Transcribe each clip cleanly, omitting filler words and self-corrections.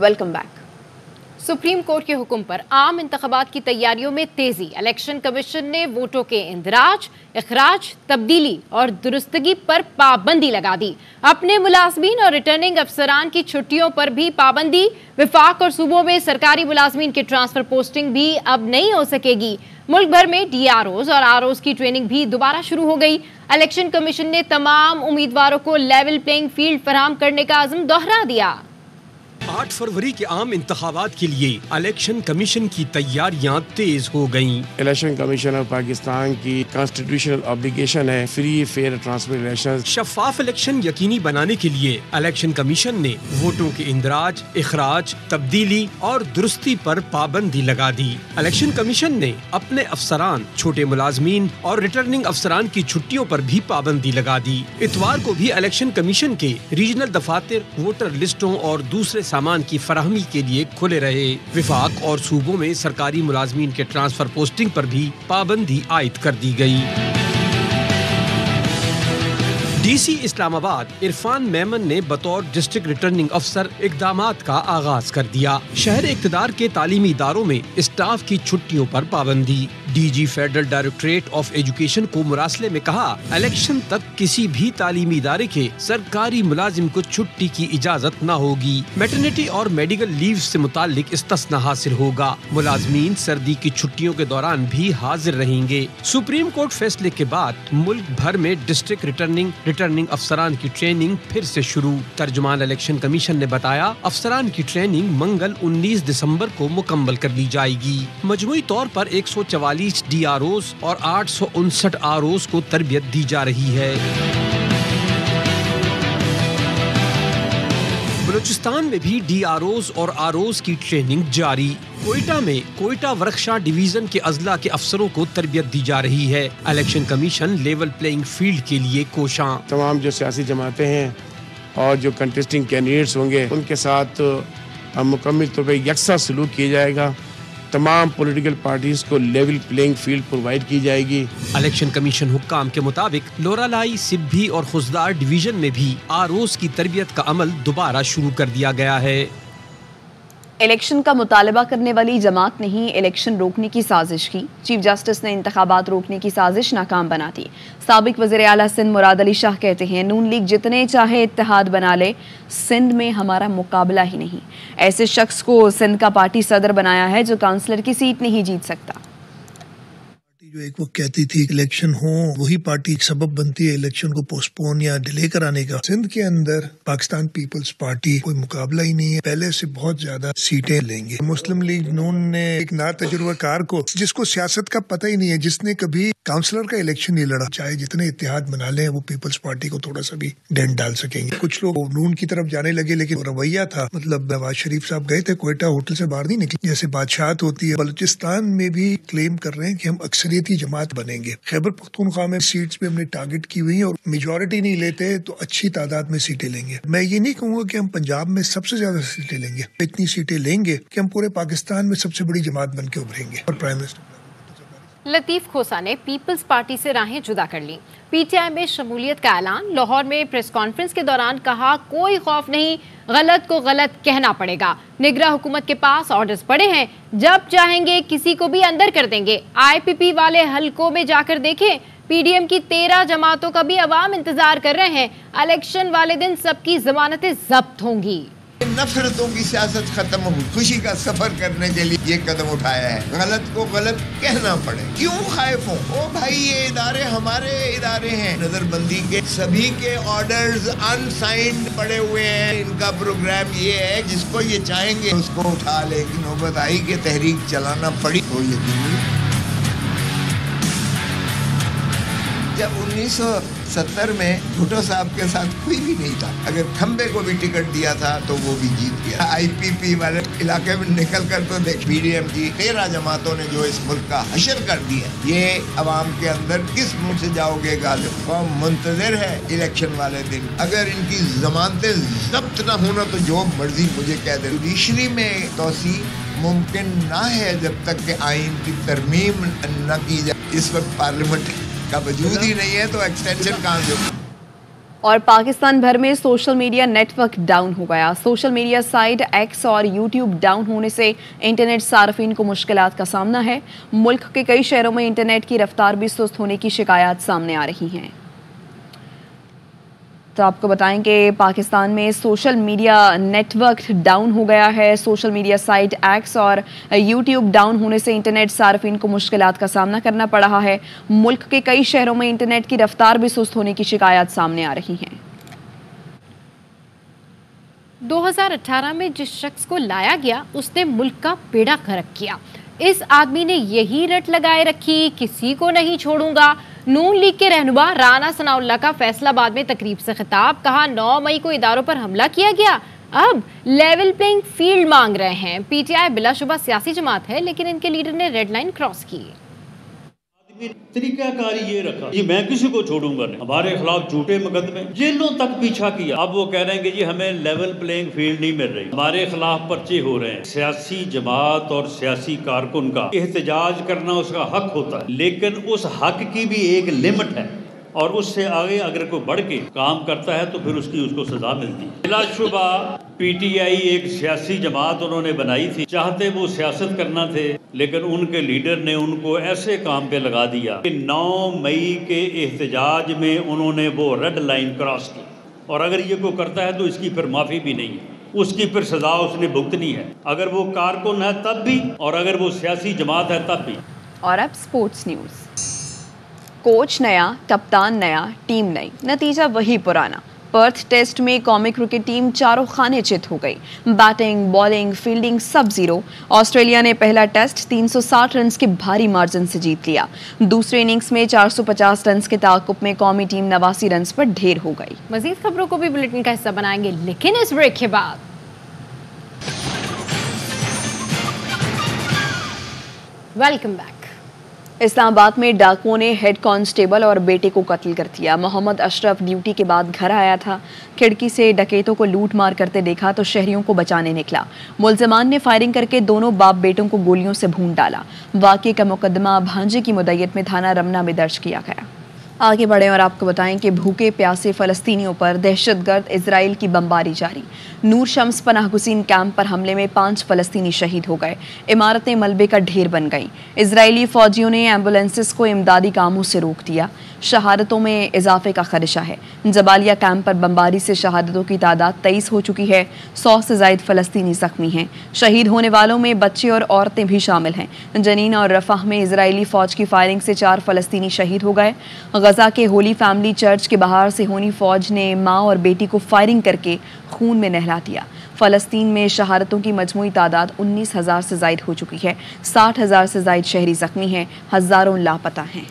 Welcome back. Supreme court के हुक्म पर आम इंतखाबात की तैयारियों में तेजी। इलेक्शन कमीशन ने वोटों के इंदराज, इखराज, तब्दीली और दुरुस्तगी पर पाबंदी लगा दी। अपने मुलाजमीन और रिटर्निंग अफसरान की छुट्टियों पर भी पाबंदी। विफाक और सूबों में सरकारी मुलाजमीन की ट्रांसफर पोस्टिंग भी अब नहीं हो सकेगी। मुल्क भर में DROs और ROs की ट्रेनिंग भी दोबारा शुरू हो गई। इलेक्शन कमीशन ने तमाम उम्मीदवारों को लेवल प्लेइंग फील्ड फराहम करने का अज़्म दोहरा दिया। 8 फरवरी के आम इंतखाबात के लिए इलेक्शन कमीशन की तैयारियां तेज हो गईं। इलेक्शन कमीशन ऑफ पाकिस्तान की कॉन्स्टिट्यूशनल ऑब्लिगेशन है फ्री फेयर ट्रांसपेरेंट इलेक्शन। शफाफ इलेक्शन यकीनी बनाने के लिए इलेक्शन कमीशन ने वोटों के इंदराज, इखराज, तब्दीली और दुरुस्ती पर पाबंदी लगा दी। इलेक्शन कमीशन ने अपने अफसरान, छोटे मुलाजमीन और रिटर्निंग अफसरान की छुट्टियों पर भी पाबंदी लगा दी। इतवार को भी इलेक्शन कमीशन के रीजनल दफातर वोटर लिस्टों और दूसरे सामान की फराहमी के लिए खुले रहे। विफाक और सूबों में सरकारी मुलाजमीन के ट्रांसफर पोस्टिंग पर भी पाबंदी आयद कर दी गई। DC इस्लामाबाद इरफान मेमन ने बतौर डिस्ट्रिक्ट रिटर्निंग अफसर इक़दामात का आगाज कर दिया। शहर इक़्तिदार के तालीमी इदारों में स्टाफ की छुट्टियों पर पाबंदी। DG federal directorate of education को मुरासले में कहा, इलेक्शन तक किसी भी तालीमी इदारे के सरकारी मुलाजिम को छुट्टी की इजाजत न होगी। मैटरनिटी और मेडिकल लीव से मुतालिक इस्तिस्ना हासिल होगा। मुलाजमीन सर्दी की छुट्टियों के दौरान भी हाजिर रहेंगे। सुप्रीम कोर्ट फैसले के बाद मुल्क भर में डिस्ट्रिक्ट रिटर्निंग अफसरान की ट्रेनिंग फिर से शुरू। तर्जुमान इलेक्शन कमीशन ने बताया, अफसरान की ट्रेनिंग मंगल 19 दिसंबर को मुकम्मल कर ली जाएगी। मजमूई तौर पर 144 DROs और 859 ROs को तरबियत दी जा रही है। बलूचिस्तान में भी DROs और ROs की ट्रेनिंग जारी। कोयटा में कोयटा वर्कशॉप डिवीजन के अजला के अफसरों को तरबियत दी जा रही है। Election commission level playing field के लिए कोशां। तमाम जो सियासी जमातें हैं और जो कंटेस्टिंग कैंडिडेट्स होंगे उनके साथ मुकम्मल तौर पर यकसा सलूक किया जाएगा। तमाम पॉलिटिकल पार्टीज को लेवल प्लेइंग फील्ड प्रोवाइड की जाएगी। इलेक्शन कमीशन हुक्काम के मुताबिक लोरालाई, सिब्बी और खुजदार डिवीजन में भी ROs की तरबियत का अमल दोबारा शुरू कर दिया गया है। इलेक्शन का मुतालबा करने वाली जमात ने ही इलेक्शन रोकने की साजिश की। चीफ जस्टिस ने इंतखाबात रोकने की साजिश नाकाम बना दी। साबिक वज़ीर आला सिंध मुराद अली शाह कहते हैं, नून लीग जितने चाहे इत्तेहाद बना ले, सिंध में हमारा मुकाबला ही नहीं। ऐसे शख्स को सिंध का पार्टी सदर बनाया है जो काउंसलर की सीट नहीं जीत सकता। जो एक वो कहती थी इलेक्शन हो, वही पार्टी एक सबब बनती है इलेक्शन को पोस्टपोन या डिले कराने का। सिंध के अंदर पाकिस्तान पीपल्स पार्टी कोई मुकाबला ही नहीं है, पहले से बहुत ज्यादा सीटें लेंगे। मुस्लिम लीग नून ने एक ना तजुर्बाकार को, जिसको सियासत का पता ही नहीं है, जिसने कभी काउंसलर का इलेक्शन नहीं लड़ा, चाहे जितने इत्तेहाद बना ले, वो पीपल्स पार्टी को थोड़ा सा भी डेंट डाल सकेंगे। कुछ लोग नून की तरफ जाने लगे, लेकिन रवैया था, मतलब नवाज शरीफ साहब गए थे कोयटा, होटल से बाहर नहीं निकले, जैसे बादशाहत होती है। बलूचिस्तान में भी क्लेम कर रहे हैं कि हम अक्सरियती जमात बनेंगे। खैबर पख्तूनख्वा में सीट्स पे हमने टारगेट की हुई है और मेजॉरिटी नहीं लेते तो अच्छी तादाद में सीटें लेंगे। मैं ये नहीं कहूँगा कि हम पंजाब में सबसे ज्यादा सीटें लेंगे, इतनी सीटें लेंगे कि हम पूरे पाकिस्तान में सबसे बड़ी जमात बन के उभरेंगे। और प्राइम मिनिस्टर लतीफ खोसा ने पीपल्स पार्टी से राहें जुदा कर ली। PTI में शमूलियत का ऐलान। लाहौर में प्रेस कॉन्फ्रेंस के दौरान कहा, कोई खौफ नहीं, गलत को गलत कहना पड़ेगा। निगरां हुकूमत के पास ऑर्डर्स पड़े हैं, जब चाहेंगे किसी को भी अंदर कर देंगे। IPP वाले हलकों में जाकर देखें, PDM की 13 जमातों का भी अवाम इंतजार कर रहे हैं। इलेक्शन वाले दिन सबकी जमानतें जब्त होंगी। नफरतों की सियासत खत्म हो, खुशी का सफर करने के लिए ये कदम उठाया है। गलत को गलत कहना पड़े, क्यों खाइफ हो? ओ भाई, ये इदारे हमारे इदारे हैं। नजरबंदी के सभी के ऑर्डर्स अनसाइंड पड़े हुए हैं। इनका प्रोग्राम ये है, जिसको ये चाहेंगे उसको उठा लेकिन नौबत आई कि तहरीक चलाना पड़ी। तो यकीन जब 1970 में भुट्टो साहब के साथ कोई भी नहीं था, अगर खंबे को भी टिकट दिया था तो वो भी जीत गया। IPP वाले इलाके में निकल कर तो देख, PDM की 13 जमातों ने जो इस मुल्क का हशर कर दिया, ये अवाम के अंदर किस मुंह से जाओगे गालिब? कौम मुंतजर है इलेक्शन वाले दिन। अगर इनकी जमानतें जब्त न होना तो जो मर्जी मुझे कह दे। जुडिशरी में तोसी मुमकिन ना है जब तक कि आइन की तरमीम न की जाए। इस वक्त पार्लियामेंट का वजूद ही नहीं है तो एक्सटेंशन कहाँ से? اور پاکستان بھر میں social media network down ہو گیا. سوشل میڈیا سائٹ ایکس اور یوٹیوب ڈاؤن ہونے سے انٹرنیٹ صارفین کو مشکلات کا سامنا ہے. ملک کے کئی شہروں میں انٹرنیٹ کی رفتار بھی سست ہونے کی شکایات سامنے آ رہی ہیں. تو آپ کو بتائیں کہ پاکستان میں social media network down ہو گیا ہے. سوشل میڈیا سائٹ ایکس اور یوٹیوب ڈاؤن ہونے سے انٹرنیٹ صارفین کو مشکلات کا سامنا کرنا پڑ رہا ہے. ملک کے کئی شہروں میں انٹرنیٹ کی رفتار بھی سست ہونے کی شکایات سامنے آ رہی ہیں. 2018 میں جس شخص کو لایا گیا اس نے ملک کا بیڑا غرق کیا. اس آدمی نے یہی رٹ لگائے رکھی کسی کو نہیں چھوڑوں گا. نون لیگ کے رہنما رانا ثناء اللہ کا فیصل آباد میں تقریب سے خطاب. کہا 9 مئی کو اداروں پر حملہ کیا گیا, اب لیول پلینگ فیلڈ مانگ رہے ہیں. پی ٹی آئی بلا شبہ سیاسی جماعت ہے لیکن ان کے لیڈر نے ریڈ لائن کراس کی. طریقہ کاری یہ رکھا جی میں کسی کو چھوڑوں گا نہیں. ہمارے خلاف جھوٹے مقدمے جیلوں تک پیچھا کیا. اب وہ کہہ رہے ہیں کہ جی ہمیں لیول پلینگ فیلڈ نہیں مل رہی. ہمارے خلاف پرچے ہو رہے ہیں. سیاسی جماعت اور سیاسی کارکن کا احتجاج کرنا اس کا حق ہوتا ہے, لیکن اس حق کی بھی ایک لمٹ ہے اور اس سے آگے اگر کوئی بڑھ کے کام کرتا ہے تو پھر اس کو سزا ملتی ہے. بلا شبہ پی ٹی آئی ایک سیاسی جماعت انہوں نے بنائی تھی, چاہتے وہ سیاست کرنا تھے لیکن ان کے لیڈر نے ان کو ایسے کام پہ لگا دیا کہ 9 مئی کے احتجاج میں انہوں نے وہ ریڈ لائن کراس کی. اور اگر یہ کوئی کرتا ہے تو اس کی پھر معافی بھی نہیں ہے, اس کی پھر سزا اس نے بھگتنی ہے, اگر وہ کارکن ہے تب بھی اور اگر وہ سیاسی جماعت ہے تب بھی. اور اب سپورٹس نیوز. کوچ نیا, کپتان نیا, ٹیم نئی, نتیجہ وہی پرانا. پرتھ ٹیسٹ میں قومی کرکٹ ٹیم چاروں خانے چت ہو گئی. Batting, bowling, fielding sub zero. Australia نے پہلا ٹیسٹ 360 رنز کے بھاری مارجن سے جیت لیا. دوسرے اننگز میں 450 رنز کے تعاقب میں قومی ٹیم 89 رنز پر ڈھیر ہو گئی. مزید خبروں کو بھی بلیٹن کا حصہ بنائیں گے لیکن اس بریک کے بعد. Welcome back. اسلام آباد میں ڈاکوؤں نے ہیڈ کانسٹیبل اور بیٹے کو قتل کر دیا. محمد اشرف ڈیوٹی کے بعد گھر آیا تھا, کھڑکی سے ڈکیتوں کو لوٹ مار کرتے دیکھا تو شہریوں کو بچانے نکلا. ملزمان نے فائرنگ کر کے دونوں باپ بیٹوں کو گولیوں سے بھون ڈالا. واقعے کا مقدمہ بھانجے کی مدعیت میں تھانہ رمنا میں درج کیا گیا. آگے بڑھیں اور آپ کو بتائیں کہ بھوکے پیاسے فلسطینیوں پر دہشت گرد اسرائیل کی بمباری جاری. نور شمس پناہ گزین کیمپ پر حملے میں 5 فلسطینی شہید ہو گئے. عمارتیں ملبے کا ڈھیر بن گئیں. اسرائیلی فوجیوں نے ایمبولینسز کو امدادی کاموں سے روک دیا. شہادتوں میں اضافے کا خدشہ ہے. جبالیہ کیمپ پر بمباری سے شہادتوں کی تعداد 23 ہو چکی ہے. 100 سے زائد فلسطینی زخمی ہیں. شہید ہونے والوں میں بچے اور عورتیں بھی شامل ہیں. جنین اور رفح میں اسرائیلی فوج کی فائرنگ سے 4 فلسطینی شہید ہو گئے. غزہ کے ہولی فیملی چرچ کے باہر صہیونی فوج نے ماں اور بیٹی کو فائرنگ کر کے خون میں نہلا دیا. فلسطین میں شہادتوں کی مجموعی تعداد 19,000 سے زائد ہو چکی ہے. 60,000 سے زائد شہری زخمی ہیں. ہزاروں لاپتہ ہیں.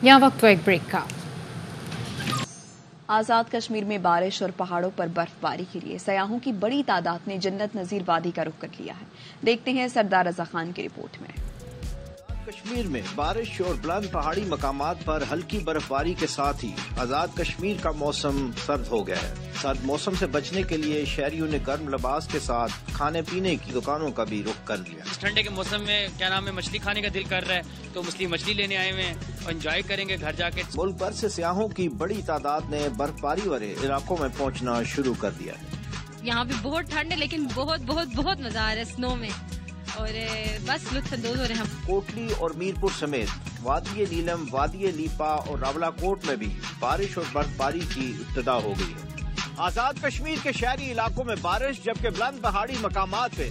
یہاں وقت ایک بریک کا. آزاد کشمیر میں بارش اور پہاڑوں پر برف باری کے لیے سیاحوں کی بڑی تعداد نے جنت نظیر وادی کا رخ کر لیا ہے. دیکھتے ہیں سردار رضا خان کی رپورٹ میں. کشمیر میں بارش اور بلند پہاڑی مقامات پر ہلکی برف باری کے ساتھ ہی آزاد کشمیر کا موسم سرد ہو گیا ہے. سرد موسم سے بچنے کے لیے شہریوں نے گرم لباس کے ساتھ کھانے پینے کی دکانوں کا بھی رخ کر لیا. اس ٹھنڈے کے موسم میں مچھلی کھانے کا دل کر رہا ہے تو مچھلی لینے آئے ہوئے ہیں اور انجوائے کریں گے گھر جا کے. ملک بھر سے سیاحوں کی بڑی تعداد نے برف باری والے علاقوں میں پہنچنا شروع کر دیا ہے. یہاں پہ بہت ٹھنڈ ہے لیکن بہت بہت بہت مزہ آ رہا ہے سنو میں اور بس لطف اندوز ہو رہے ہیں. کوٹلی اور میرپور سمیت وادی نیلم, وادی لیپا اور راولا کوٹ میں بھی بارش اور برف باری کی ابتدا ہو گئی ہے. آزاد کشمیر کے شہری علاقوں میں بارش جبکہ بلند پہاڑی مقامات پہ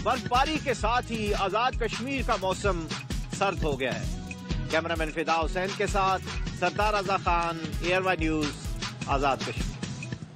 برف باری کے ساتھ ہی آزاد کشمیر کا موسم سرد ہو گیا ہے. کیمرہ مین فدا حسین کے ساتھ سردار Raza Khan, year Y news, Azad Kashmir.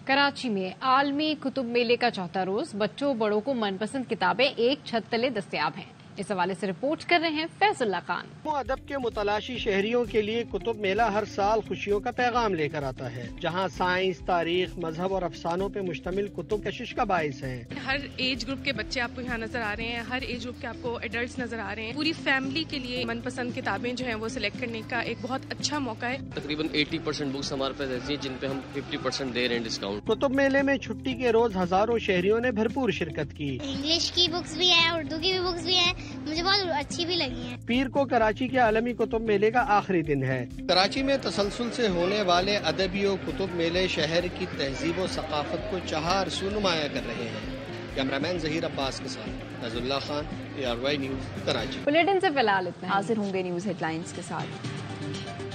Karachi میں عالمی کتب میلے کا 4تھا روز. بچوں بڑوں کو من پسند کتابیں ایک چھت تلے دستیاب ہیں. اس حوالے سے رپورٹ کر رہے ہیں فیض اللہ خان. ادب کے متلاشی شہریوں کے لیے کتب میلہ ہر سال خوشیوں کا پیغام لے کر آتا ہے, جہاں سائنس, تاریخ, مذہب اور افسانوں پہ مشتمل کتب کشش کا باعث ہیں. ہر ایج گروپ کے بچے آپ کو یہاں نظر آ رہے ہیں, ہر ایج گروپ کے آپ کو ایڈلٹس نظر آ رہے ہیں. پوری فیملی کے لیے من پسند کتابیں جو ہیں وہ سلیکٹ کرنے کا ایک بہت اچھا موقع ہے. تقریباً 80% بکس ہمارے پاس ایسی ہیں جن پہ ہم 50% دے رہے ہیں ڈسکاؤنٹ. کتب میلے میں چھٹی کے روز ہزاروں شہریوں نے بھرپور شرکت کی. انگلش کی بکس بھی ہیں, اردو کی بھی بکس بھی ہیں, मुझे बहुत अच्छी भी लगी हैं। पीर को कराची के आलमी कुतुब मेले का आखिरी दिन है। कराची में तसलसल से होने वाले अदबी और कुतुब मेले शहर की तहजीब और सकाफत को चार सू नुमाया कर रहे हैं। कैमरामैन जहीर अब्बास के साथ Nasrullah Khan, ARY news, Karachi. Bulletin से फिलहाल इतना। हाजिर होंगे न्यूज़ हेडलाइंस के साथ।